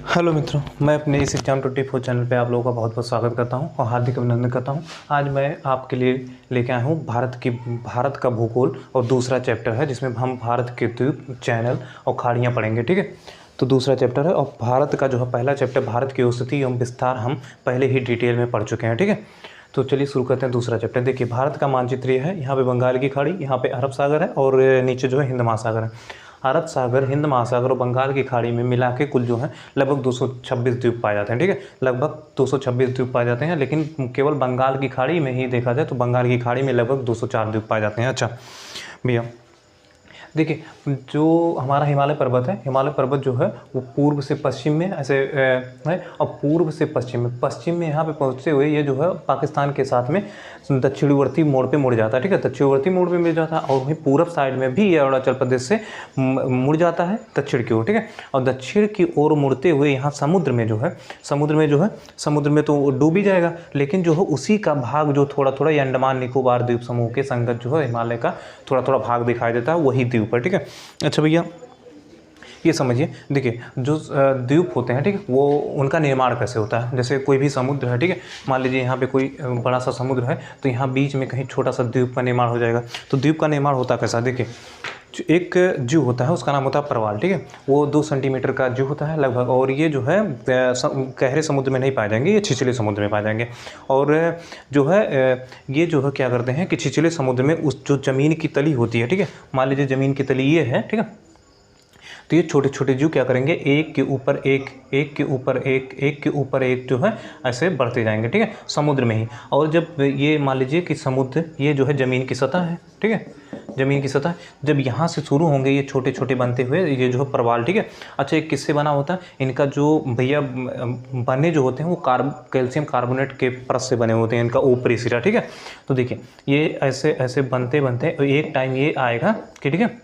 Hello मित्रों, मैं अपने इस Exam24 चैनल पे आप लोगों का बहुत बहुत स्वागत करता हूं और हार्दिक अभिनंदन करता हूं। आज मैं आपके लिए लेके आया हूं भारत का भूगोल और दूसरा चैप्टर है जिसमें हम भारत के द्वीप, चैनल और खाड़ियां पढ़ेंगे। ठीक है, तो दूसरा चैप्टर है और भारत का जो है पहला चैप्टर भारत की स्थिति एवं विस्तार हम पहले ही डिटेल में पढ़ चुके हैं। ठीक है, तो चलिए शुरू करते हैं दूसरा चैप्टर। देखिए, भारत का मानचित्र ये है। यहाँ पे बंगाल की खाड़ी, यहाँ पे अरब सागर है और नीचे जो है हिंद महासागर है। अरब सागर, हिंद महासागर और बंगाल की खाड़ी में मिला के कुल जो है लगभग 226 द्वीप पाए जाते हैं। ठीक है, लगभग 226 द्वीप पाए जाते हैं, लेकिन केवल बंगाल की खाड़ी में ही देखा जाए तो बंगाल की खाड़ी में लगभग 204 द्वीप पाए जाते हैं। अच्छा भैया, देखिए जो हमारा हिमालय पर्वत है, हिमालय पर्वत जो है वो पूर्व से पश्चिम में ऐसे है और पूर्व से पश्चिम में यहाँ पे पहुँचते हुए ये जो है पाकिस्तान के साथ में दक्षिणवर्ती मोड़ पे मुड़ जाता है। ठीक है, दक्षिणवर्ती मोड़ पे मुड़ जाता है और वहीं पूर्व साइड में भी ये अरुणाचल प्रदेश से मुड़ जाता है दक्षिण की ओर। ठीक है, और दक्षिण की ओर मुड़ते हुए यहाँ समुद्र में जो है समुद्र में तो डूब ही जाएगा, लेकिन जो है उसी का भाग जो थोड़ा थोड़ा ये अंडमान निकोबार द्वीप समूह के संगत जो है हिमालय का थोड़ा थोड़ा भाग दिखाई देता है, वही द्वीप है। ठीक है, अच्छा भैया ये समझिए, देखिए जो द्वीप होते हैं, ठीक है, वो उनका निर्माण कैसे होता है। जैसे कोई भी समुद्र है, ठीक है, मान लीजिए यहाँ पे कोई बड़ा सा समुद्र है तो यहाँ बीच में कहीं छोटा सा द्वीप का निर्माण हो जाएगा। तो द्वीप का निर्माण होता कैसा, देखिए एक जीव होता है उसका नाम होता है प्रवाल। ठीक है, वो 2 सेंटीमीटर का जीव होता है लगभग, और ये जो है गहरे समुद्र में नहीं पाए जाएंगे, ये छिछले समुद्र में पाए जाएंगे। और जो है ये जो है क्या करते हैं कि छिछले समुद्र में उस जो ज़मीन की तली होती है, ठीक है, मान लीजिए ज़मीन की तली ये है, ठीक है, तो ये छोटे छोटे जीव क्या करेंगे, एक के ऊपर एक, एक के ऊपर एक, एक के ऊपर एक जो है ऐसे बढ़ते जाएंगे। ठीक है, समुद्र में ही। और जब ये मान लीजिए कि समुद्र ये जो है ज़मीन की सतह है, ठीक है, ज़मीन की सतह, जब यहाँ से शुरू होंगे ये छोटे छोटे बनते हुए ये जो है प्रवाल। ठीक है, अच्छा एक किससे बना होता है, इनका जो भैया बने जो होते हैं वो कैल्शियम कार्बोनेट के परत से बने होते हैं, इनका ऊपरी सिरा। ठीक है, तो देखिए ये ऐसे ऐसे बनते बनते एक टाइम ये आएगा कि ठीक है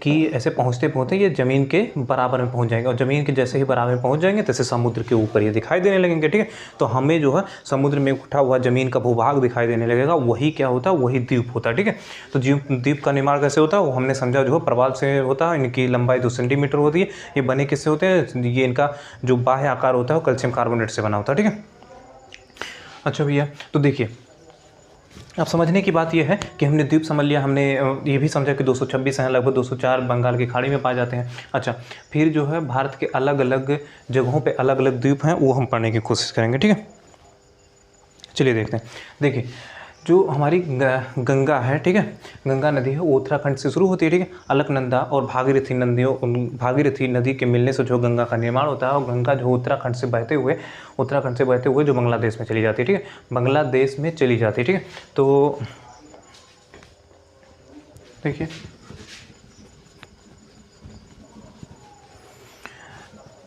कि ऐसे पहुँचते पहुँचते ये ज़मीन के बराबर में पहुँच जाएंगे, और ज़मीन के जैसे ही बराबर में पहुँच जाएंगे तैसे समुद्र के ऊपर ये दिखाई देने लगेंगे। ठीक है, तो हमें जो है समुद्र में उठा हुआ ज़मीन का भूभाग दिखाई देने लगेगा, वही क्या होता है, वही द्वीप होता है। ठीक है, तो द्वीप का निर्माण कैसे होता है वो हमने समझा, जो है प्रवाल से होता है, इनकी लंबाई 2 सेंटीमीटर होती है। ये बने किससे होते हैं, ये इनका जो बाह्य आकार होता है वो कैल्शियम कार्बोनेट से बना होता है। ठीक है, अच्छा भैया, तो देखिए अब समझने की बात यह है कि हमने द्वीप समझ लिया, हमने ये भी समझा कि 226 हैं, लगभग 204 बंगाल की खाड़ी में पाए जाते हैं। अच्छा, फिर जो है भारत के अलग अलग जगहों पे अलग अलग द्वीप हैं, वो हम पढ़ने की कोशिश करेंगे। ठीक है, चलिए देखते हैं। देखिए जो हमारी गंगा है, ठीक है, गंगा नदी है, वो उत्तराखंड से शुरू होती है। ठीक है, अलकनंदा और भागीरथी नदी के मिलने से जो गंगा का निर्माण होता है, और गंगा जो उत्तराखंड से बहते हुए जो बांग्लादेश में चली जाती है। ठीक है, बांग्लादेश में चली जाती है। ठीक है, तो देखिए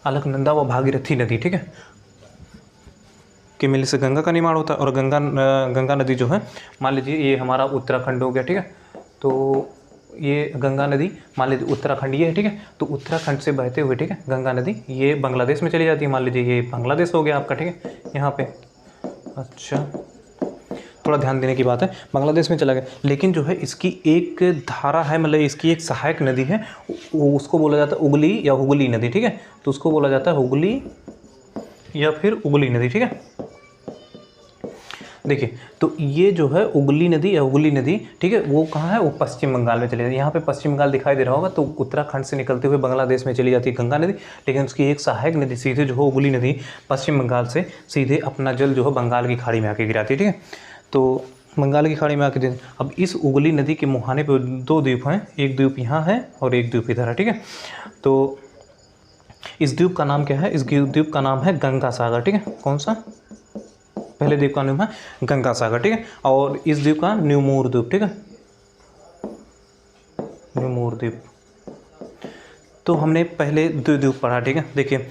अलकनंदा व भागीरथी नदी, ठीक है, के मिलने से गंगा का निर्माण होता है। और गंगा नदी जो है, मान लीजिए ये हमारा उत्तराखंड हो गया। ठीक है, तो ये गंगा नदी मान लीजिए उत्तराखंड ये है। ठीक है, तो उत्तराखंड से बहते हुए, ठीक है, गंगा नदी ये बांग्लादेश में चली जाती है। मान लीजिए ये बांग्लादेश हो गया आपका। ठीक है, यहाँ पे अच्छा थोड़ा ध्यान देने की बात है, बांग्लादेश में चला गया, लेकिन जो है इसकी एक धारा है, मतलब इसकी एक सहायक नदी है, उसको बोला जाता है उगली या हुगली नदी। ठीक है, तो उसको बोला जाता है हुगली या फिर उगली नदी। ठीक है, देखिए तो ये जो है उगली नदी या हुगली नदी, ठीक है, वो कहाँ है, वो पश्चिम बंगाल में चली जाती है। यहाँ पे पश्चिम बंगाल दिखाई दे रहा होगा, तो उत्तराखंड से निकलते हुए बांग्लादेश में चली जाती है गंगा नदी, लेकिन उसकी एक सहायक नदी सीधे जो है उगली नदी पश्चिम बंगाल से सीधे अपना जल जो है बंगाल की खाड़ी में आके गिराती है। ठीक है, तो बंगाल की खाड़ी में आके देते। अब इस उगली नदी के मुहाने पर 2 द्वीप हैं, एक द्वीप यहाँ है और एक द्वीप इधर है। ठीक है, तो इस द्वीप का नाम क्या है, इस द्वीप का नाम है गंगा सागर। ठीक है, कौन सा, पहले द्वीप का नाम है गंगा सागर। ठीक है, और इस द्वीप का न्यूमोर द्वीप। ठीक है, न्यूमोर द्वीप। तो हमने पहले 2 द्वीप पढ़ा। ठीक है, देखिए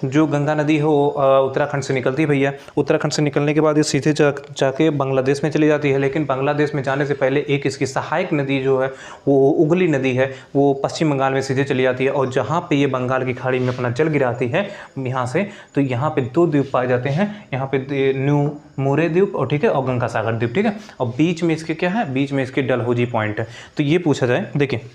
जो गंगा नदी है वो उत्तराखंड से निकलती है भैया, उत्तराखंड से निकलने के बाद ये सीधे जाके बांग्लादेश में चली जाती है, लेकिन बांग्लादेश में जाने से पहले एक इसकी सहायक नदी जो है वो उगली नदी है, वो पश्चिम बंगाल में सीधे चली जाती है, और जहाँ पे ये बंगाल की खाड़ी में अपना जल गिराती है यहाँ से, तो यहाँ पे 2 द्वीप पाए जाते हैं, यहाँ पे न्यू मोरे द्वीप और ठीक है, और गंगा सागर द्वीप। ठीक है, और बीच में इसके क्या है, बीच में इसके डलहौजी पॉइंट है। तो ये पूछा जाए, देखिए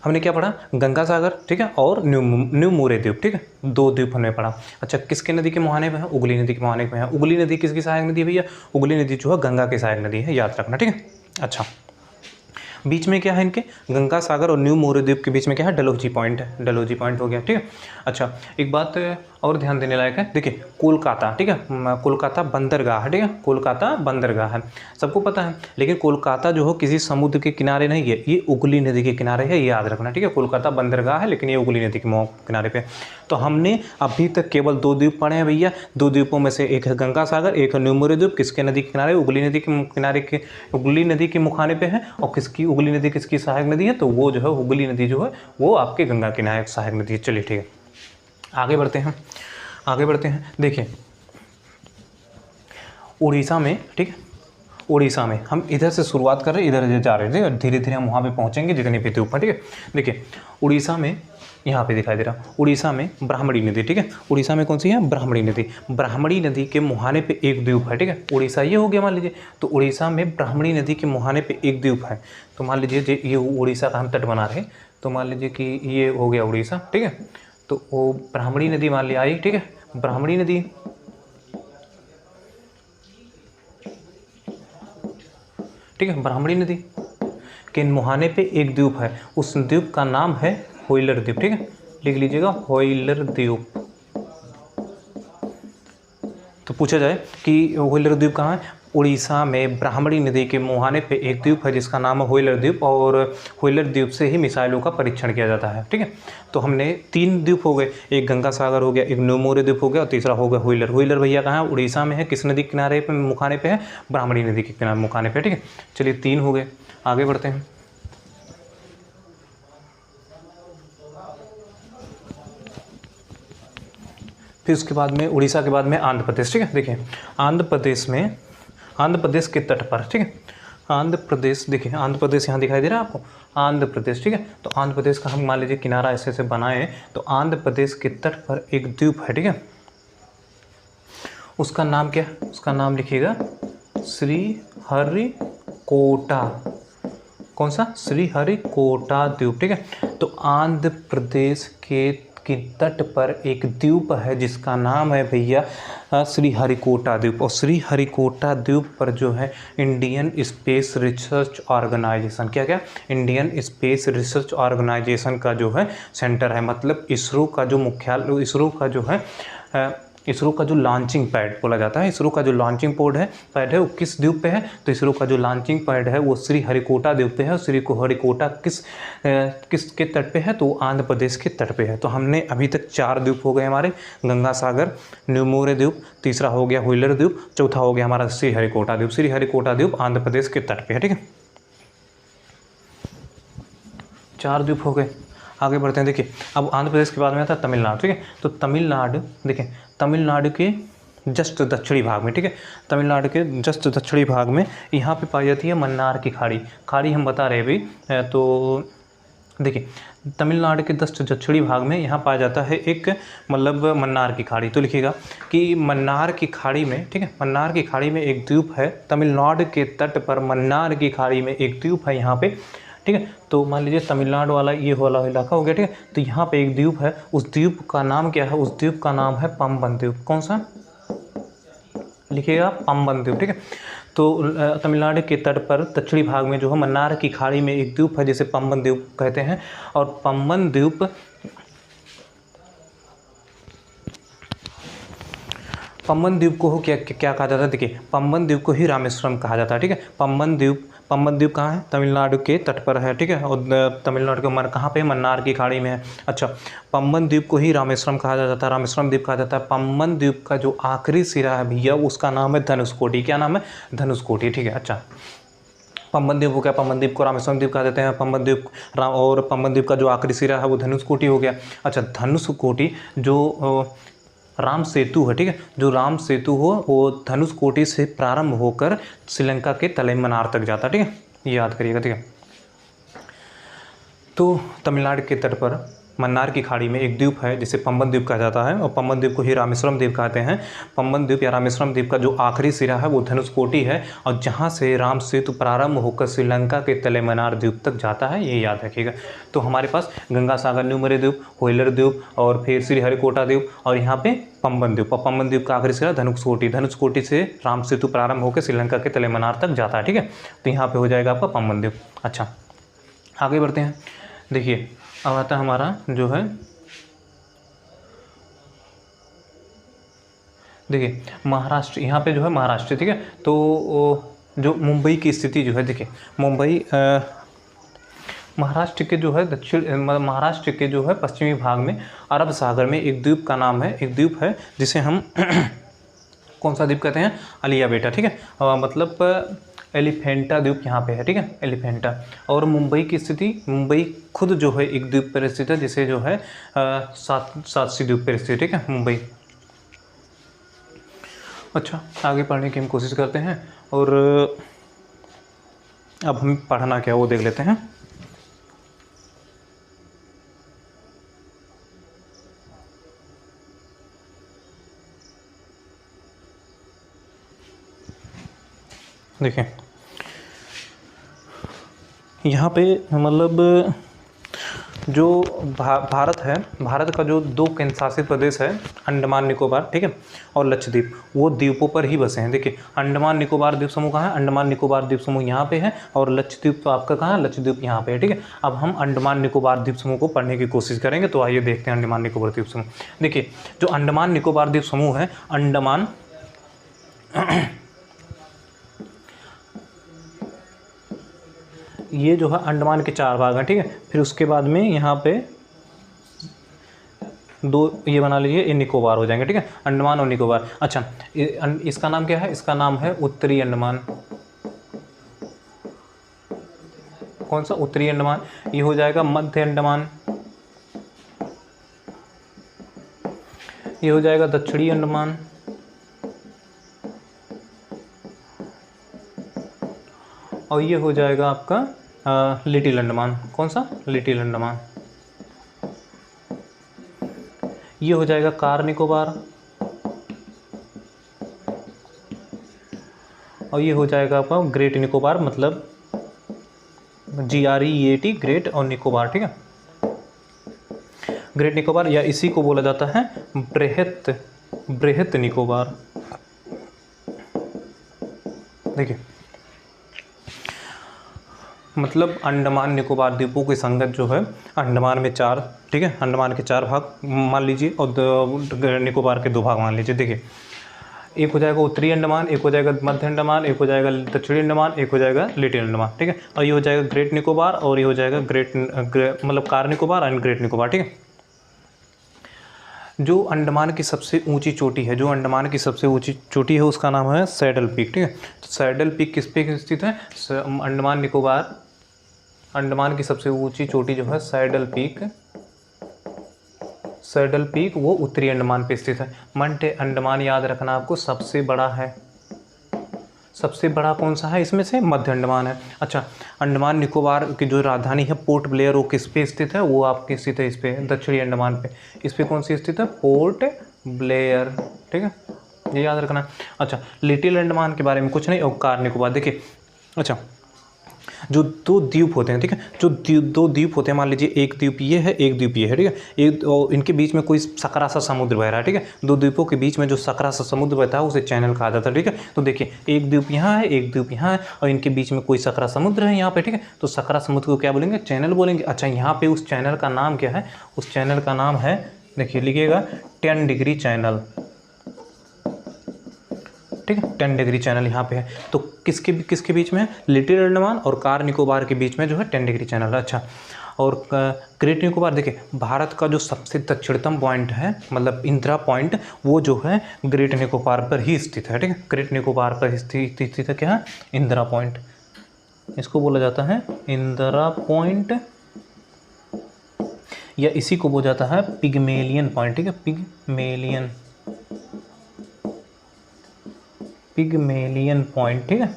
हमने क्या पढ़ा, गंगा सागर, ठीक है, और न्यू मोरे द्वीप, ठीक है, 2 द्वीप हमने पढ़ा। अच्छा, किसके नदी के मुहाने पे है, उगली नदी के मुहाने पे है। उगली नदी किसकी सहायक नदी है भैया, उगली नदी जो है गंगा की सहायक नदी है, याद रखना, ठीक है। अच्छा, बीच में क्या है इनके, गंगा सागर और न्यू मोरे द्वीप के बीच में क्या है, डलहौजी पॉइंट है, डलहौजी पॉइंट हो गया, ठीक है। अच्छा, एक बात और ध्यान देने लायक है, देखिए कोलकाता, ठीक है, कोलकाता बंदरगाह, ठीक है, कोलकाता बंदरगाह है, सबको पता है, लेकिन कोलकाता जो हो किसी समुद्र के किनारे नहीं है, ये उगली नदी के किनारे है, याद रखना, ठीक है। कोलकाता बंदरगाह है लेकिन ये उगली नदी के किनारे पे। तो हमने अभी तक केवल 2 द्वीप पढ़े हैं भैया, 2 द्वीपों में से एक है गंगा सागर, एक है न्यू मोरे द्वीप, किसके नदी के किनारे, उगली नदी के किनारे के, उगली नदी के मुखाने पे है। और किसकी उगली नदी किसकी सहायक नदी है, तो वो जो है उगली नदी जो है वो आपके गंगा की सहायक नदी है। चलिए ठीक है, आगे बढ़ते हैं, आगे बढ़ते हैं। देखिए उड़ीसा में, ठीक है, उड़ीसा में हम इधर से शुरुआत कर रहे हैं, इधर जा रहे थे, धीरे धीरे हम वहाँ पे पहुँचेंगे जितनी भी ऊपर, ठीक है। देखिए उड़ीसा में यहाँ पे दिखाई दे रहा, उड़ीसा में ब्राह्मणी नदी, ठीक है, उड़ीसा में कौन सी है, ब्राह्मणी नदी। ब्राह्मणी नदी के मुहाने पे एक द्वीप है, ठीक है, उड़ीसा ये हो गया मान लीजिए। तो उड़ीसा में ब्राह्मणी नदी के मुहाने पे एक द्वीप है। तो मान लीजिए ये उड़ीसा का हम तट बना रहे, तो मान लीजिए कि ये हो गया उड़ीसा, ठीक है। तो वो ब्राह्मणी नदी मान लिया आई, ठीक है, ब्राह्मणी नदी, ठीक है, ब्राह्मणी नदी के मुहाने पे एक द्वीप है, उस द्वीप का नाम है व्हीलर द्वीप, ठीक है, लिख लीजिएगा व्हीलर द्वीप। तो पूछा जाए कि व्हीलर द्वीप कहाँ है, उड़ीसा में ब्राह्मणी नदी के मुहाने पे एक द्वीप है जिसका नाम है व्हीलर द्वीप, और व्हीलर द्वीप से ही मिसाइलों का परीक्षण किया जाता है, ठीक है। तो हमने 3 द्वीप हो गए, एक गंगा सागर हो गया, एक न्यू मोरे द्वीप हो गया, और तीसरा हो गया व्हीलर। व्हीलर भैया कहाँ है, उड़ीसा में है, किस नदी के किनारे पे मुखाने पे है, ब्राह्मणी नदी के किनारे मुखाने पे, ठीक है। चलिए 3 हो गए, आगे बढ़ते हैं। फिर उसके बाद में उड़ीसा के बाद में आंध्र प्रदेश, ठीक है। देखिए आंध्र प्रदेश में, आंध्र प्रदेश के तट पर, ठीक है, आंध्र प्रदेश, देखिए आंध्र प्रदेश यहाँ दिखाई दे रहा है आपको, आंध्र प्रदेश, ठीक है। तो आंध्र प्रदेश का हम मान लीजिए किनारा ऐसे ऐसे बनाए, तो आंध्र प्रदेश के तट पर एक द्वीप है, ठीक है, उसका नाम क्या है, उसका नाम लिखिएगा श्रीहरिकोटा। कौन सा, श्रीहरिकोटा द्वीप, ठीक है। तो आंध्र प्रदेश के तट पर एक द्वीप है जिसका नाम है भैया श्रीहरिकोटा द्वीप। और श्रीहरिकोटा द्वीप पर जो है इंडियन स्पेस रिसर्च ऑर्गेनाइजेशन, क्या क्या, इंडियन स्पेस रिसर्च ऑर्गेनाइजेशन का जो है सेंटर है, मतलब इसरो का जो मुख्यालय, इसरो का जो है इसरो का जो लॉन्चिंग पैड बोला जाता है, इसरो का जो लॉन्चिंग पैड है वो किस द्वीप पे है, तो इसरो का जो लॉन्चिंग पैड है वो श्रीहरिकोटा द्वीप पे है। और श्रीहरिकोटा किसके तट पे है, तो आंध्र प्रदेश के तट पे है। तो हमने अभी तक 4 द्वीप हो गए हमारे, गंगा सागर, न्यू मोरे द्वीप, तीसरा हो गया व्हीलर द्वीप, चौथा हो गया हमारा श्रीहरिकोटा द्वीप। श्रीहरिकोटा द्वीप आंध्र प्रदेश के तट पे है, ठीक है, 4 द्वीप हो गए। आगे बढ़ते हैं। देखिए अब आंध्र प्रदेश के बाद में आता है तमिलनाडु, ठीक है। तो तमिलनाडु, देखिए तमिलनाडु के जस्ट दक्षिणी भाग में, ठीक है, तमिलनाडु के जस्ट दक्षिणी भाग में यहाँ पे पाई जाती है मन्नार की खाड़ी। खाड़ी हम बता रहे अभी, तो देखिए तमिलनाडु के जस्ट दक्षिणी भाग में यहाँ पाया जाता है एक, मतलब मन्नार की खाड़ी। तो लिखिएगा कि मन्नार की खाड़ी में, ठीक है, मन्नार की खाड़ी में एक द्वीप है, तमिलनाडु के तट पर मन्नार की खाड़ी में एक द्वीप है यहाँ पे, ठीक है। तो मान लीजिए तमिलनाडु वाला ये वाला इलाका हो गया, ठीक है। तो यहाँ पे एक द्वीप है, उस द्वीप का नाम क्या है, उस द्वीप का नाम है पंबन द्वीप। कौन सा, लिखिएगा पंबन द्वीप, ठीक है। तो तमिलनाडु के तट पर दक्षिणी भाग में जो है मन्नार की खाड़ी में एक द्वीप है जिसे पंबन द्वीप कहते हैं। और पंबन द्वीप, पंबन द्वीप को क्या क्या कहा जाता है, देखिए पंबन द्वीप को ही रामेश्वरम कहा जाता है, ठीक है। पंबन द्वीप कहाँ है, तमिलनाडु के तट पर है, ठीक है। और तमिलनाडु के कहाँ पे, मन्नार की खाड़ी में है। अच्छा, पंबन द्वीप को ही रामेश्वरम कहा जाता है, रामेश्वरम द्वीप कहा जाता है। पंबन द्वीप का जो आखिरी सिरा है भैया उसका नाम है धनुषकोटी। क्या नाम है, धनुषकोटी, ठीक है। अच्छा, पंबन द्वीप हो गया, पंबन द्वीप को रामेश्वरम द्वीप कहा जाते हैं, पंबन द्वीप और पंबन द्वीप का जो आखिरी सिरा है वो धनुषकोटी हो गया। अच्छा, धनुषकोटी जो राम सेतु है, ठीक है, जो राम सेतु हो वो धनुषकोटी से प्रारंभ होकर श्रीलंका के तलैमनार तक जाता है, ठीक है, ये याद करिएगा, ठीक है। तो तमिलनाडु के तट पर मन्नार की खाड़ी में एक द्वीप है जिसे पंबन द्वीप कहा जाता है, और पंबन द्वीप को ही रामेश्वरम द्वीप कहते हैं। पंबन द्वीप या रामेश्वरम द्वीप का जो आखिरी सिरा है वो धनुषकोटी है, और जहाँ से राम सेतु प्रारंभ होकर श्रीलंका के तलेमनार द्वीप तक जाता है, ये याद रखिएगा। तो हमारे पास गंगा सागर न्यूमरे द्वीप, व्हीलर द्वीप, और फिर श्रीहरिकोटा द्वीप, और यहाँ पे पंबन द्वीप, और पंबन द्वीप का आखिरी सिरा धनुषकोटी, धनुषकोटी से राम सेतु प्रारंभ होकर श्रीलंका के तलेमनार तक जाता है, ठीक है। तो यहाँ पे हो जाएगा आपका पंबन द्वीप। अच्छा, आगे बढ़ते हैं। देखिए अब आता है हमारा जो है, देखिए महाराष्ट्र, यहाँ पे जो है महाराष्ट्र, ठीक है। तो जो मुंबई की स्थिति जो है, देखिए मुंबई महाराष्ट्र के जो है महाराष्ट्र के जो है पश्चिमी भाग में अरब सागर में एक द्वीप का नाम है, एक द्वीप है जिसे हम कौन सा द्वीप कहते हैं, अलिया बेटा, ठीक है। मतलब एलिफेंटा द्वीप यहाँ पे है, ठीक है, एलिफेंटा। और मुंबई की स्थिति, मुंबई खुद जो है एक द्वीप पर स्थित है जिसे जो है सातसी द्वीप पर स्थित है, ठीक है, मुंबई। अच्छा, आगे पढ़ने की हम कोशिश करते हैं, और अब हम पढ़ना क्या वो देख लेते हैं। देखिए यहाँ पे मतलब जो भारत है, भारत का जो 2 केंद्र शासित प्रदेश है, अंडमान निकोबार, ठीक है, और लक्षद्वीप, वो द्वीपों पर ही बसे हैं। देखिए अंडमान निकोबार द्वीप समूह कहाँ है, अंडमान निकोबार द्वीप समूह यहाँ पे है, और लक्षद्वीप तो आपका कहाँ है, लक्षद्वीप यहाँ पे है, ठीक है। अब हम अंडमान निकोबार द्वीप समूह को पढ़ने की कोशिश करेंगे, तो आइए देखते हैं अंडमान निकोबार द्वीप समूह। देखिए जो अंडमान निकोबार द्वीप समूह है, अंडमान ये जो है अंडमान के 4 भाग हैं, ठीक है। फिर उसके बाद में यहाँ पे 2 ये बना लीजिए, ये निकोबार हो जाएंगे, ठीक है, अंडमान और निकोबार। अच्छा, इसका नाम क्या है, इसका नाम है उत्तरी अंडमान। कौन सा, उत्तरी अंडमान। ये हो जाएगा मध्य अंडमान, ये हो जाएगा दक्षिणी अंडमान, और ये हो जाएगा आपका लिटिल अंडमान। कौन सा, लिटिल अंडमान। ये हो जाएगा कार निकोबार, और ये हो जाएगा आपका ग्रेट निकोबार, मतलब GREAT, ग्रेट और निकोबार, ठीक है, ग्रेट निकोबार, या इसी को बोला जाता है बृहत निकोबार। देखिए मतलब अंडमान निकोबार द्वीपों की संगत जो है, अंडमान में 4, ठीक है, अंडमान के 4 भाग मान लीजिए, और निकोबार के 2 भाग मान लीजिए। देखिए एक हो जाएगा उत्तरी अंडमान, एक हो जाएगा मध्य अंडमान, एक हो जाएगा दक्षिणी अंडमान, एक हो जाएगा लिटिल अंडमान, ठीक है, और ये हो जाएगा ग्रेट निकोबार, और ये हो जाएगा मतलब car Nicobar and great Nicobar, ठीक है। जो अंडमान की सबसे ऊंची चोटी है, जो अंडमान की सबसे ऊंची चोटी है, उसका नाम है सैडल पीक, ठीक है। तो सैडल पीक किस पे स्थित है, अंडमान निकोबार, अंडमान की सबसे ऊंची चोटी जो है सैडल पीक वो उत्तरी अंडमान पे स्थित है। मंटे अंडमान याद रखना आपको सबसे बड़ा है, सबसे बड़ा कौन सा है इसमें से, मध्य अंडमान है। अच्छा, अंडमान निकोबार की जो राजधानी है पोर्ट ब्लेयर, वो किस पे स्थित है, वो आपकी स्थित है इस पे, दक्षिणी अंडमान पे। इस पे कौन सी स्थित है, पोर्ट ब्लेयर, ठीक है, ये याद रखना। अच्छा, लिटिल अंडमान के बारे में कुछ नहीं, और कार निकोबार। देखिए अच्छा, जो 2 द्वीप होते हैं, ठीक है, जो 2 द्वीप होते हैं, मान लीजिए एक द्वीप ये है, एक द्वीप ये है, ठीक है, एक और इनके बीच में कोई सकरा सा समुद्र बह रहा है, ठीक है, 2 द्वीपों के बीच में जो सकरा सा समुद्र बहता है उसे चैनल कहा जाता है, ठीक है। तो देखिए एक द्वीप यहाँ है, एक द्वीप यहाँ है, और इनके बीच में कोई सकरा समुद्र है यहाँ पे, ठीक है, तो सकरा समुद्र को क्या बोलेंगे, चैनल बोलेंगे। अच्छा, यहाँ पे उस चैनल का नाम क्या है, उस चैनल का नाम है, देखिए लिखिएगा 10 डिग्री चैनल, ठीक है, 10 डिग्री चैनल यहाँ पे है। तो किसके बीच में है, लिटिल अंडमान और कार निकोबार के बीच में जो है 10 डिग्री चैनल है। अच्छा, और ग्रेट निकोबार, देखिए भारत का जो सबसे दक्षिणतम पॉइंट है, मतलब इंदिरा पॉइंट, वो जो है ग्रेट निकोबार पर ही स्थित है, ठीक है, ग्रेट निकोबार पर स्थित है, क्या है, इंदिरा पॉइंट, इसको बोला जाता है इंदिरा पॉइंट, या इसी को बोला जाता है पिग्मेलियन पॉइंट, ठीक है, पिग्मेलियन पॉइंट, ठीक है।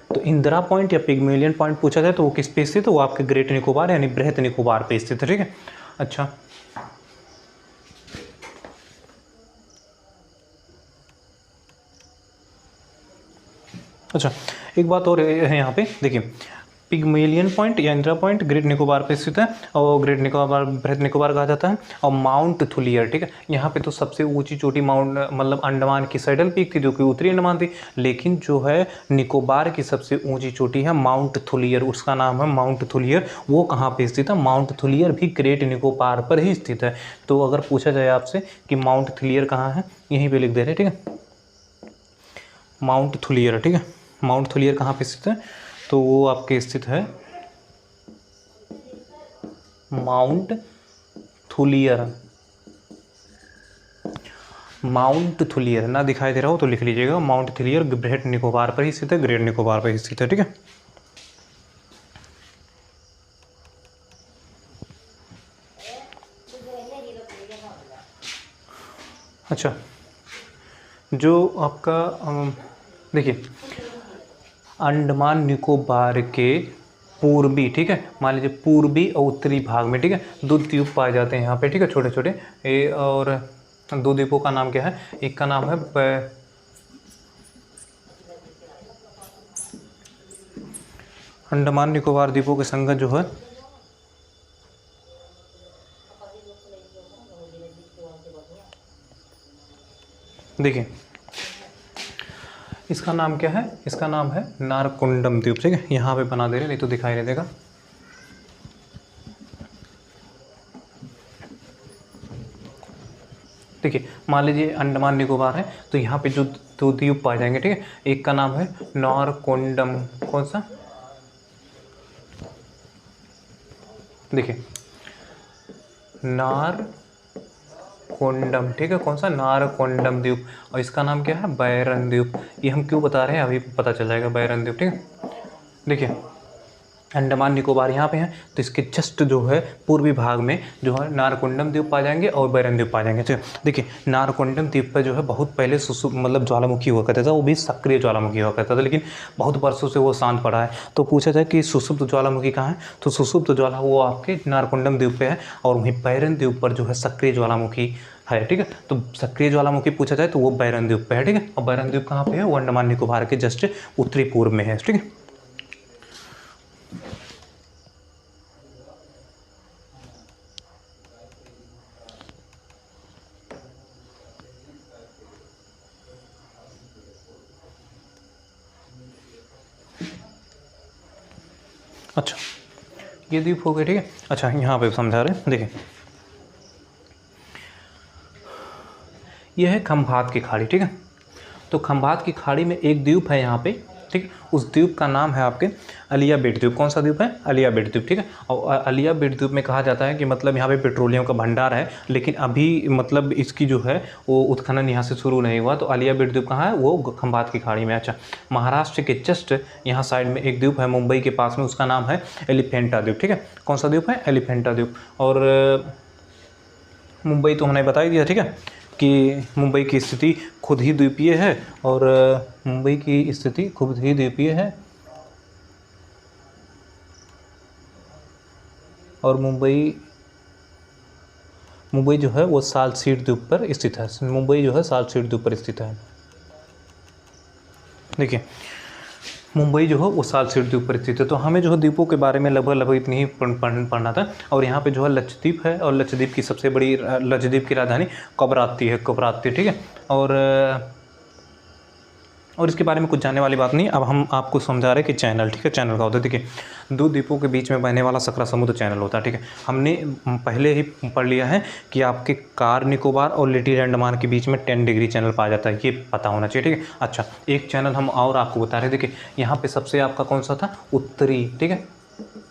तो तो इंदिरा पॉइंट या पिग्मेलियन पॉइंट पूछा जाए तो वो किस पे स्थित है, वो आपके ग्रेट निकोबार यानी बृहत निकोबार पे स्थित है, ठीक है। अच्छा, अच्छा एक बात और है यहाँ पे देखिए, पिग्मेलियन पॉइंट या इंदिरा पॉइंट ग्रेट निकोबार पे स्थित है और ग्रेट निकोबार बृहत निकोबार कहा जाता है। और माउंट थुलियर, ठीक है, यहाँ पे तो सबसे ऊंची चोटी माउंट मतलब अंडमान की सैडल पीक थी जो कि उत्तरी अंडमान थी, लेकिन जो है निकोबार की सबसे ऊंची चोटी है माउंट थुलियर, उसका नाम है माउंट थुलियर। वो कहाँ पे स्थित है, माउंट थुलियर भी ग्रेट निकोबार पर ही स्थित है। तो अगर पूछा जाए आपसे कि माउंट थुलियर कहाँ है, यहीं पर लिख दे रहे, ठीक है, माउंट थुलियर, ठीक है। माउंट थुलियर कहाँ पे स्थित है, तो वो आपके स्थित है माउंट थुलियर। माउंट थुलियर ना दिखाई दे रहा हो तो लिख लीजिएगा, माउंट थुलियर बृहत निकोबार पर ही स्थित है, ग्रेट निकोबार पर ही स्थित है, ठीक है। अच्छा, जो आपका देखिए अंडमान निकोबार के पूर्वी, ठीक है, मान लीजिए पूर्वी और उत्तरी भाग में, ठीक है, दो द्वीप पाए जाते हैं यहाँ पे, ठीक है, छोटे छोटे। और दो द्वीपों का नाम क्या है, एक का नाम है अंडमान निकोबार द्वीपों के संगत जो है देखिए इसका नाम क्या है, इसका नाम है नारकोंडम द्वीप, ठीक है, यहाँ पे बना दे रहे, नहीं तो दिखाई नहीं देगा। देखिए मान लीजिए अंडमान निकोबार है तो यहाँ पे जो दो द्वीप पाए जाएंगे, ठीक है, एक का नाम है नारकोंडम, कौन सा, देखिए नारकोंडम, ठीक है, कौन सा, नारकोंडम द्वीप। और इसका नाम क्या है, बैरन द्वीप। ये हम क्यों बता रहे हैं अभी पता चल जाएगा, बैरन द्वीप, ठीक है। देखिए अंडमान निकोबार यहाँ पे हैं तो इसके जस्ट जो है पूर्वी भाग में जो है नारकोंडम द्वीप पा जाएंगे और बैरन द्वीप पा जाएंगे। ठीक, देखिए नारकोंडम द्वीप पर जो है बहुत पहले मतलब ज्वालामुखी हुआ करता था, वो भी सक्रिय ज्वालामुखी हुआ करता था, लेकिन बहुत वर्षों से वो शांत पड़ा है। तो पूछा जाए कि सुषुप्त ज्वालामुखी कहाँ है, तो सुषुप्त ज्वाला वो आपके नारकोंडम द्वीप पे है, और वहीं बैरन द्वीप पर जो है सक्रिय ज्वालामुखी है, ठीक है। तो सक्रिय ज्वालामुखी पूछा जाए तो वो बैरन द्वीप पे है, ठीक है। और बैरन द्वीप कहाँ पे है, वो अंडमान निकोबार के जस्ट उत्तरी पूर्व में है, ठीक है। अच्छा ये द्वीप हो गए, ठीक है। अच्छा यहाँ पे समझा रहे हैं, देखिए यह है खंभात की खाड़ी, ठीक है। तो खंभात की खाड़ी में एक द्वीप है यहाँ पे, ठीक, उस द्वीप का नाम है आपके अलिया बेट द्वीप। कौन सा द्वीप है, अलिया बेट द्वीप, ठीक है। और अलिया बेट द्वीप में कहा जाता है कि मतलब यहाँ पे पेट्रोलियम का भंडार है, लेकिन अभी मतलब इसकी जो है वो उत्खनन यहाँ से शुरू नहीं हुआ। तो अलिया बेट द्वीप कहाँ है, वो खंभात की खाड़ी में। अच्छा महाराष्ट्र के जस्ट यहाँ साइड में एक द्वीप है मुंबई के पास में, उसका नाम है एलिफेंटा द्वीप, ठीक है। कौन सा द्वीप है, एलिफेंटा द्वीप। और मुंबई तो हमने बता ही दिया, ठीक है, कि मुंबई की स्थिति खुद ही द्वीपीय है, और मुंबई की स्थिति खुद ही द्वीपीय है, और मुंबई जो है वो सालसीट द्वीप पर स्थित है। मुंबई जो है सालसीट द्वीप पर स्थित है। देखिए मुंबई जो है वो सालसीट द्वीप पर स्थित है। तो हमें जो है द्वीपों के बारे में लगभग इतनी ही पढ़ना था। और यहाँ पे जो है लक्षद्वीप है, और लक्षद्वीप की सबसे बड़ी लक्षद्वीप की राजधानी कवरात्ती है, कवरात्ती, ठीक है। और इसके बारे में कुछ जानने वाली बात नहीं। अब हम आपको समझा रहे हैं कि चैनल, ठीक है, चैनल का होता है। देखिए दो द्वीपों के बीच में बहने वाला सकरा समुद्र चैनल होता है, ठीक है। हमने पहले ही पढ़ लिया है कि आपके कार निकोबार और लिटिल अंडमान के बीच में 10 डिग्री चैनल पाया जाता है, ये पता होना चाहिए, ठीक है। अच्छा एक चैनल हम और आपको बता रहे हैं, देखिए यहाँ पे सबसे आपका कौन सा था, उत्तरी, ठीक है,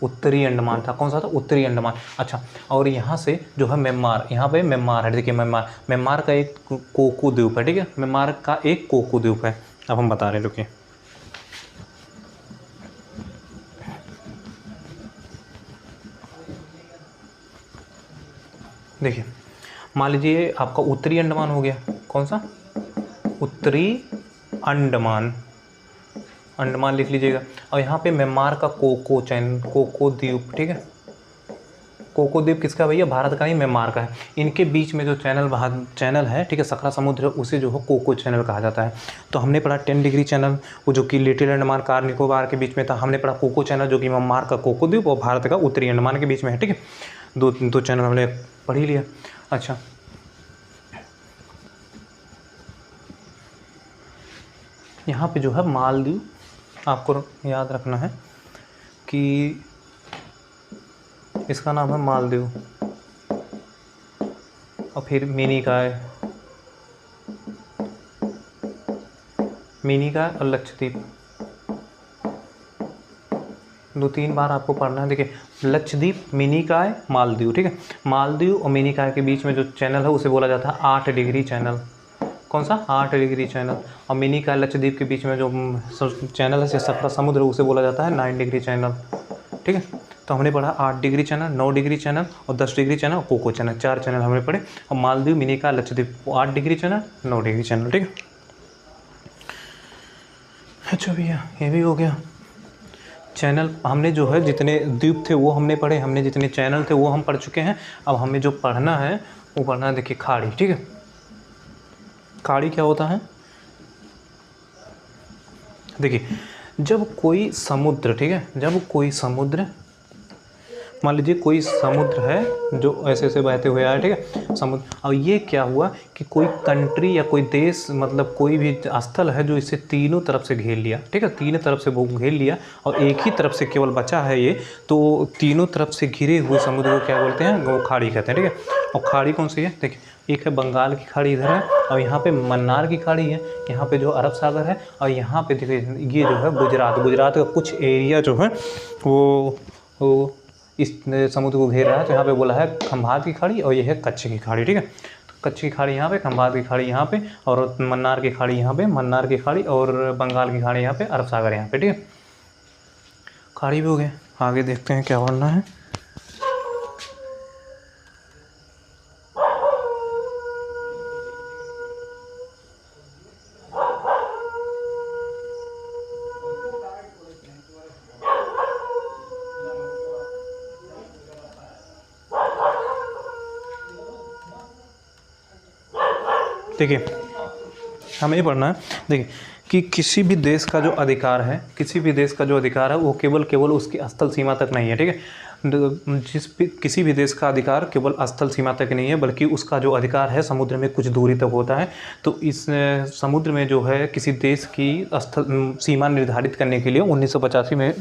उत्तरी अंडमान था। कौन सा था, उत्तरी अंडमान। अच्छा और यहाँ से जो है म्यांमार, यहाँ पे म्यांमार है, देखिए म्यांमार का एक कोको द्वीप है, ठीक है, म्यांमार का एक कोको द्वीप है। अब हम बता रहे हैं, रुकिए देखिए मान लीजिए आपका उत्तरी अंडमान हो गया, कौन सा, उत्तरी अंडमान, अंडमान लिख लीजिएगा। और यहाँ पे म्यांमार का कोको द्वीप, ठीक है। कोको द्वीप किसका भैया? भारत का ही, म्यांमार का है। इनके बीच में जो चैनल है, ठीक है, सकरा समुद्र, उसे जो है कोको चैनल कहा जाता है। तो हमने पढ़ा 10 डिग्री चैनल, वो जो कि लिटिल अंडमान कार निकोबार के बीच में था। हमने पढ़ा कोको चैनल जो कि म्यांमार का कोको द्वीप और भारत का उत्तरी अंडमान के बीच में है, ठीक है। दो चैनल हमने पढ़ ही लिया। अच्छा, यहाँ पे जो है मालदीव, आपको याद रखना है कि इसका नाम है मालदीव, और फिर मिनिकॉय और लक्षद्वीप, 2-3 बार आपको पढ़ना है। देखिए, लक्षद्वीप, मिनिकॉय, मालदीव, ठीक है। मालदीव और मिनिकॉय के बीच में जो चैनल है उसे बोला जाता है 8 डिग्री चैनल। कौन सा? 8 डिग्री चैनल। और मिनिकॉय लक्षद्वीप के बीच में जो चैनल है, सकरा समुद्र, उसे बोला जाता है 9 डिग्री चैनल, ठीक है। तो हमने पढ़ा 8 डिग्री चैनल, 9 डिग्री चैनल और 10 डिग्री चैनल और कोको चैनल, 4 चैनल हमने पढ़े। और Maldives, Minicoy, Lakshadweep, 8 degree channel, 9 degree channel, ठीक है। अच्छा भैया, ये भी हो गया चैनल। हमने जो है जितने द्वीप थे वो हमने पढ़े, हमने जितने चैनल थे वो हम पढ़ चुके हैं। अब हमें जो पढ़ना है वो पढ़ना है, देखिए, खाड़ी, ठीक है। खाड़ी क्या होता है? देखिए, जब कोई समुद्र, ठीक है, जब कोई समुद्र, मान लीजिए कोई समुद्र है जो ऐसे ऐसे बहते हुए आया, ठीक है, समुद्र। और ये क्या हुआ कि कोई कंट्री या कोई देश, मतलब कोई भी स्थल है जो इसे तीनों तरफ से घेर लिया, ठीक है, तीनों तरफ से वो घेर लिया और एक ही तरफ से केवल बचा है ये, तो तीनों तरफ से घिरे हुए समुद्र को क्या बोलते हैं? वो खाड़ी कहते हैं, ठीक है। और खाड़ी कौन सी है? देखिए, एक है बंगाल की खाड़ी इधर है, और यहाँ पे मन्नार की खाड़ी है, यहाँ पे जो अरब सागर है, और यहाँ पे देखिए ये जो है गुजरात का कुछ एरिया जो है वो इस समुद्र को घेर रहा है। तो यहाँ पे बोला है खंभात की खाड़ी और ये है कच्छ की खाड़ी, ठीक है। तो कच्छ की खाड़ी यहाँ पे, खंभात की खाड़ी यहाँ पे, और मन्नार की खाड़ी यहाँ पे, मन्नार की खाड़ी और बंगाल की खाड़ी यहाँ पे, अरब सागर यहाँ पे, ठीक है। खाड़ी भी हो गए। आगे देखते हैं क्या पढ़ना है। देखिए, हमें ये पढ़ना है, देखिए, कि किसी भी देश का जो अधिकार है, वो केवल उसकी स्थल सीमा तक नहीं है, ठीक है। किसी भी देश का अधिकार केवल स्थल सीमा तक नहीं है, बल्कि उसका जो अधिकार है समुद्र में कुछ दूरी तक होता है। तो इस समुद्र में जो है किसी देश की स्थल सीमा निर्धारित करने के लिए 1985 में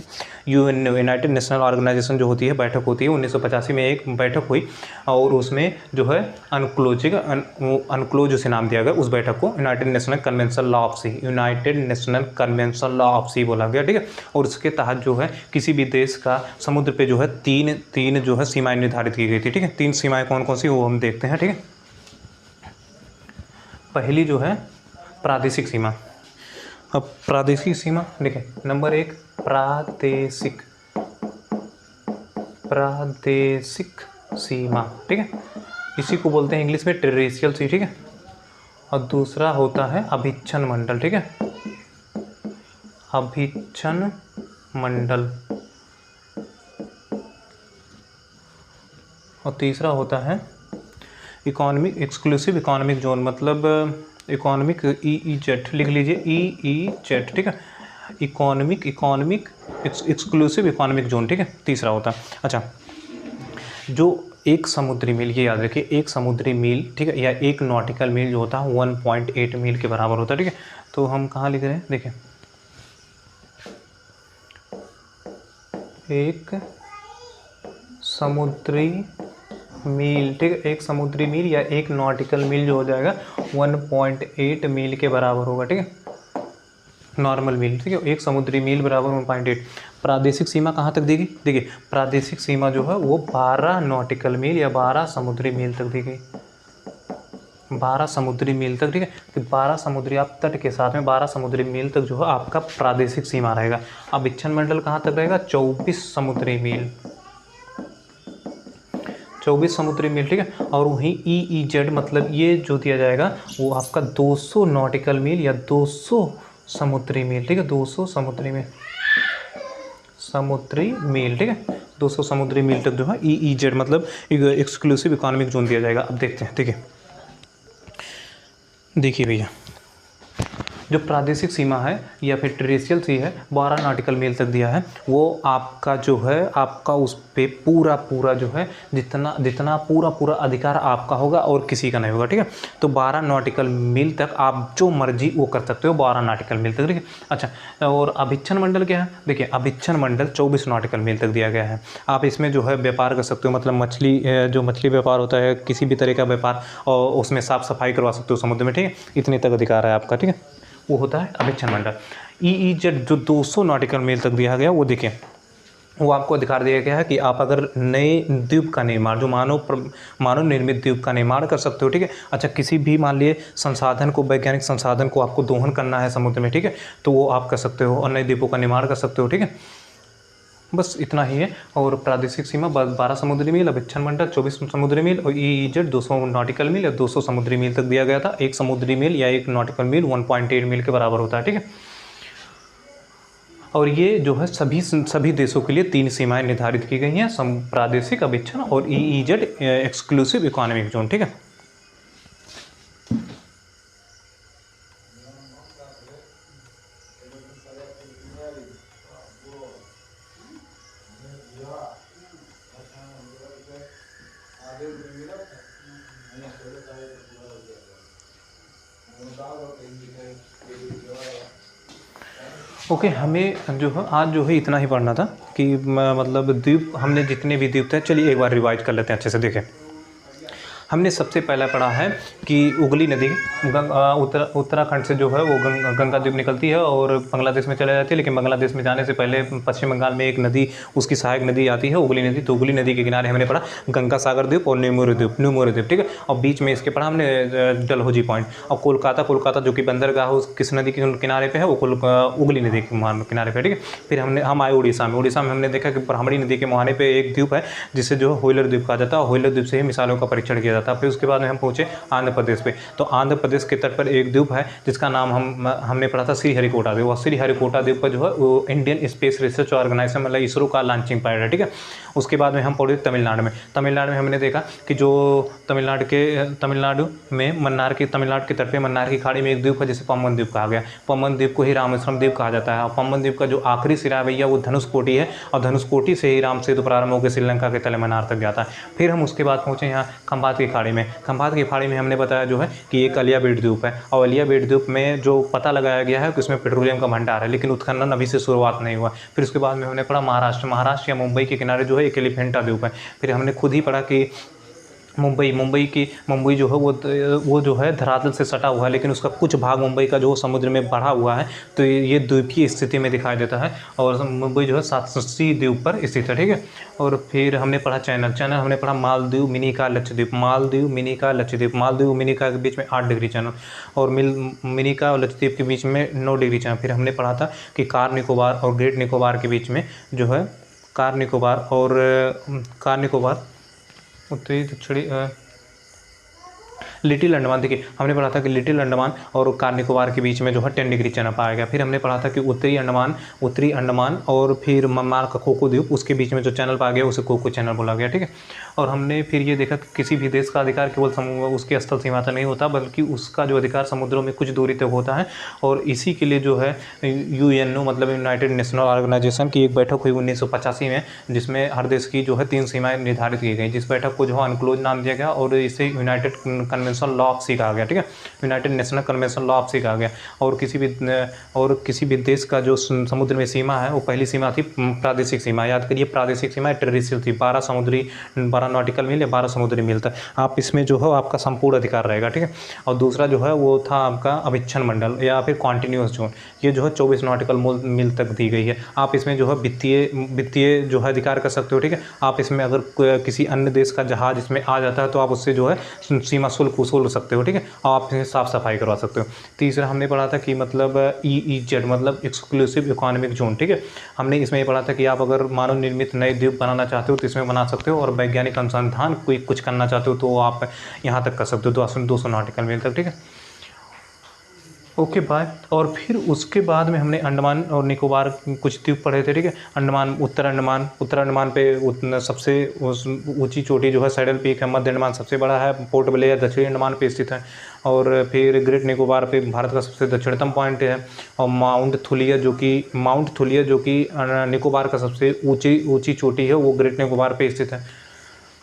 यूनाइटेड नेशनल ऑर्गेनाइजेशन जो होती है, बैठक होती है। 1985 में एक बैठक हुई और उसमें जो है अनक्लोज उसे नाम दिया गया। उस बैठक को United National Convention Law of Sea बोला गया, ठीक है। और उसके तहत जो है किसी भी देश का समुद्र पे जो है तीन जो है सीमाएं निर्धारित की गई थी, ठीक है। 3 सीमाएं कौन कौन सी वो हम देखते हैं, ठीक है। पहली जो है प्रादेशिक सीमा। अब प्रादेशिक सीमा देखिए, नंबर 1 प्रादेशिक सीमा, ठीक है। इसी को बोलते हैं इंग्लिश में टेरेस्ट्रियल सी, ठीक है। और दूसरा होता है अभिच्छन मंडल, ठीक है, अभिच्छन मंडल। और तीसरा होता है एक्सक्लूसिव इकोनॉमिक जोन, मतलब इकोनॉमिक EEZ, लिख लीजिए EEZ, ठीक है, इकोनॉमिक एक्सक्लूसिव इकोनॉमिक जोन, ठीक है, तीसरा होता है। अच्छा, जो एक समुद्री मील, ये याद रखिए, एक समुद्री मील, ठीक है, या एक नॉटिकल मील जो होता है 1.8 मील के बराबर होता है, ठीक है। तो हम कहाँ लिख रहे हैं, देखिए, एक समुद्री मील, ठीक है, एक समुद्री मील या एक नॉटिकल मील जो हो जाएगा 1.8 मील के बराबर होगा, ठीक है, नॉर्मल मील, ठीक है। एक समुद्री मील बराबर 1.8। प्रादेशिक सीमा कहाँ तक दी गई? देखिए, प्रादेशिक सीमा जो है वो 12 नॉटिकल मील या 12 समुद्री मील तक दी गई, 12 समुद्री मील तक, ठीक है। तो 12 समुद्री, आप तट के साथ में 12 समुद्री मील तक जो है आपका प्रादेशिक सीमा रहेगा। अब इच्छन मंडल कहाँ तक रहेगा? 24 समुद्री मील, 24 समुद्री मील, ठीक है। और वहीं EEZ मतलब ये जो दिया जाएगा वो आपका 200 नॉटिकल मील या 200 समुद्री मील, ठीक है, 200 समुद्री मील। समुद्री मील, ठीक है, 200 समुद्री मील तक जो है EEZ मतलब एक्सक्लूसिव इकोनॉमिक जोन दिया जाएगा। अब देखते हैं, ठीक है, देखिए भैया, जो प्रादेशिक सीमा है या फिर टेरेस्ट्रियल सी है 12 नॉटिकल मील तक दिया है। वो आपका जो है आपका उस पर पूरा जो है जितना पूरा अधिकार आपका होगा और किसी का नहीं होगा, ठीक है। तो 12 नॉटिकल मील तक आप जो मर्जी वो कर सकते हो, 12 नॉटिकल मील तक, ठीक है। अच्छा, और अभिच्छन मंडल क्या है? देखिए, अभिच्छन मंडल 24 नॉटिकल मील तक दिया गया है। आप इसमें जो है व्यापार कर सकते हो, मतलब मछली व्यापार होता है, किसी भी तरह का व्यापार, और उसमें साफ सफाई करवा सकते हो समुद्र में, ठीक है। इतने तक अधिकार है आपका, ठीक है, वो होता है अभिच्छन मंडल। EEZ जो 200 नॉटिकल मील तक दिया गया, वो देखिए, वो आपको अधिकार दिया गया है कि आप अगर नए द्वीप का निर्माण, जो मानव निर्मित द्वीप का निर्माण कर सकते हो, ठीक है। अच्छा, किसी भी मान लिए संसाधन को, वैज्ञानिक संसाधन को आपको दोहन करना है समुद्र में, ठीक है, तो वो आप कर सकते हो और नए द्वीपों का निर्माण कर सकते हो, ठीक है। बस इतना ही है। और प्रादेशिक सीमा 12 समुद्री मील, अभिच्छन मंडल 24 समुद्री मील, और EEZ 200 नॉटिकल मील या 200 समुद्री मील तक दिया गया था। एक समुद्री मील या एक नॉटिकल मील 1.8 मील के बराबर होता है, ठीक है। और ये जो है सभी देशों के लिए 3 सीमाएं निर्धारित की गई हैं, प्रादेशिक, अभिच्छन और EEZ एक्सक्लूसिव इकोनॉमिक जोन, ठीक है। ओके, हमें जो है आज जो है इतना ही पढ़ना था कि मतलब द्वीप, हमने जितने भी द्वीप थे, चलिए एक बार रिवाइज कर लेते हैं अच्छे से। देखें, हमने सबसे पहला पढ़ा है कि उगली नदी उत्तराखंड से जो है वो गंगा द्वीप निकलती है और बांग्लादेश में चले जाती है, लेकिन बांग्लादेश में जाने से पहले पश्चिम बंगाल में एक नदी, उसकी सहायक नदी आती है, उगली नदी। तो उगली नदी के किनारे हमने पढ़ा गंगा सागर द्वीप और न्यूमोर द्वीप, ठीक है। और बीच में इसके पढ़ा हमने डलहौजी पॉइंट। और कोलकाता जो कि बंदरगाह किस नदी के किनारे पर है, वो उगली नदी के किनारे पर, ठीक है। फिर हम आए उड़ीसा में हमने देखा कि ब्राह्मणी नदी के मुहाने पर एक द्वीप है जिसे जो है व्हीलर द्वीप कहा जाता है, और व्हीलर द्वीप से ही मिसाइलों का परीक्षण किया था। फिर उसके बाद में हम पहुंचे आंध्र प्रदेश पे। तो आंध्र प्रदेश के तट पर एक द्वीप है जिसका नाम हमने पढ़ा था श्रीहरिकोटा द्वीप। और श्रीहरिकोटा द्वीप पर जो है वो इंडियन स्पेस रिसर्च ऑर्गेनाइजेशन मतलब इसरो का लॉन्चिंग पैड है, ठीक है। उसके बाद में हम पढ़े तमिलनाडु में हमने देखा कि जो तमिलनाडु में तमिलनाडु के तट पे मन्नार की खाड़ी में एक द्वीप है जिसे पम्बन द्वीप कहा गया। पम्बन द्वीप को ही रामेश्वरम द्वीप कहा जाता है। और पम्बन द्वीप का जो आखिरी सिरा है भैया वो धनुषकोटी है, और धनुषकोटी से ही राम सेतु प्रारंभ होकर श्रीलंका के तले मन्नार तक जाता है। फिर हम उसके बाद पहुंचे यहाँ खंबात की खाड़ी में। खंबात की खाड़ी में हमने बताया जो है कि एक अलियाबेट द्वीप है, और अलियाबेट द्वीप में जो पता लगाया गया है कि उसमें पेट्रोलियम का भंडार है, लेकिन उत्खनन अभी से शुरुआत नहीं हुआ। फिर उसके बाद में हमने पढ़ा महाराष्ट्र या मुंबई के किनारे जो है एक एलिफेंटा द्वीप है। फिर हमने खुद ही पढ़ा कि मुंबई जो है वो जो है धरातल से सटा हुआ है, लेकिन उसका कुछ भाग मुंबई का जो समुद्र में बढ़ा हुआ है, तो ये द्वीपीय स्थिति में दिखाई देता है। और मुंबई जो है 780 द्वीप पर स्थित है, ठीक है। और फिर हमने पढ़ा चैनल हमने पढ़ा मालदीव, मिनिका, लक्षद्वीप। मालदीव, मिनिका के बीच में 8 डिग्री चैनल, और मिनिका और लक्षद्वीप के बीच में 9 डिग्री चैनल। फिर हमने पढ़ा था कि कार निकोबार और ग्रेट निकोबार के बीच में जो है कार निकोबार उत्तरी दक्षिणी लिटिल अंडमान। देखिए, हमने पढ़ा था कि लिटिल अंडमान और कार निकोबार के बीच में जो है 10 डिग्री चैनल पाया गया। फिर हमने पढ़ा था कि उत्तरी अंडमान और फिर म्यांमार का कोको द्वीप, उसके बीच में जो चैनल पाया गया उसे कोको चैनल बोला गया, ठीक है। और हमने फिर ये देखा कि किसी भी देश का अधिकार केवल उसके स्थल सीमा तक नहीं होता, बल्कि उसका जो अधिकार समुद्रों में कुछ दूरी तक होता है। और इसी के लिए जो है UNO मतलब यूनाइटेड नेशनल ऑर्गेनाइजेशन की एक बैठक हुई 1985 में, जिसमें हर देश की जो है 3 सीमाएं निर्धारित की गई, जिस बैठक को जो है अनक्लोज नाम दिया गया, और इसे United Convention Law of Sea कहा गया, ठीक है। United National Convention Law of Sea कहा गया। और किसी भी देश का जो समुद्र में सीमा है, वो पहली सीमा थी प्रादेशिक सीमा। याद करिए, प्रादेशिक सीमा टेरिtorial थी, 12 नॉटिकल मील या 12 समुद्री मील तक। आप इसमें जो है आपका संपूर्ण अधिकार रहेगा, ठीक है। और दूसरा जो है वो था आपका अभिच्छन मंडल या फिर कॉन्टिन्यूस जोन। ये जो है 24 नॉटिकल मील तक दी गई है। आप इसमें जो है वित्तीय जो है अधिकार कर सकते हो, ठीक है। आप इसमें अगर किसी अन्य देश का जहाज इसमें आ जाता है तो आप उससे जो है सीमा शुल्क वसूल सकते हो, ठीक है। और आप साफ सफाई करवा सकते हो। तीसरा हमने पढ़ा था कि मतलब EEZ मतलब एक्सक्लूसिव इकोनॉमिक जोन, ठीक है। हमने इसमें ये पढ़ा था कि आप अगर मानव निर्मित नए द्वीप बनाना चाहते हो तो इसमें बना सकते हो, और वैज्ञानिक अनुसंधान कोई कुछ करना चाहते हो तो आप यहाँ तक कर सकते हो, 200 नॉटिकल मील तक, ठीक है। Okay bye. और फिर उसके बाद में हमने अंडमान और निकोबार कुछ द्वीप पढ़े थे, ठीक है। उत्तर अंडमान पे सबसे ऊंची चोटी जो है सैडल पीक है। मध्य अंडमान सबसे बड़ा है। पोर्ट ब्लेयर दक्षिणी अंडमान पे स्थित है। और फिर ग्रेट निकोबार पे भारत का सबसे दक्षिणतम पॉइंट है। और माउंट थुलिया जो कि निकोबार का सबसे ऊंची चोटी है, वो ग्रेट निकोबार पे स्थित है।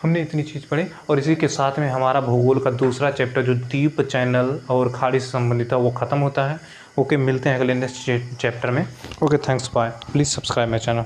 हमने इतनी चीज़ पढ़ी और इसी के साथ में हमारा भूगोल का दूसरा चैप्टर जो द्वीप चैनल और खाड़ी से संबंधित है वो ख़त्म होता है। ओके, मिलते हैं अगले नेक्स्ट चैप्टर में। Okay, thanks, bye. Please subscribe my channel.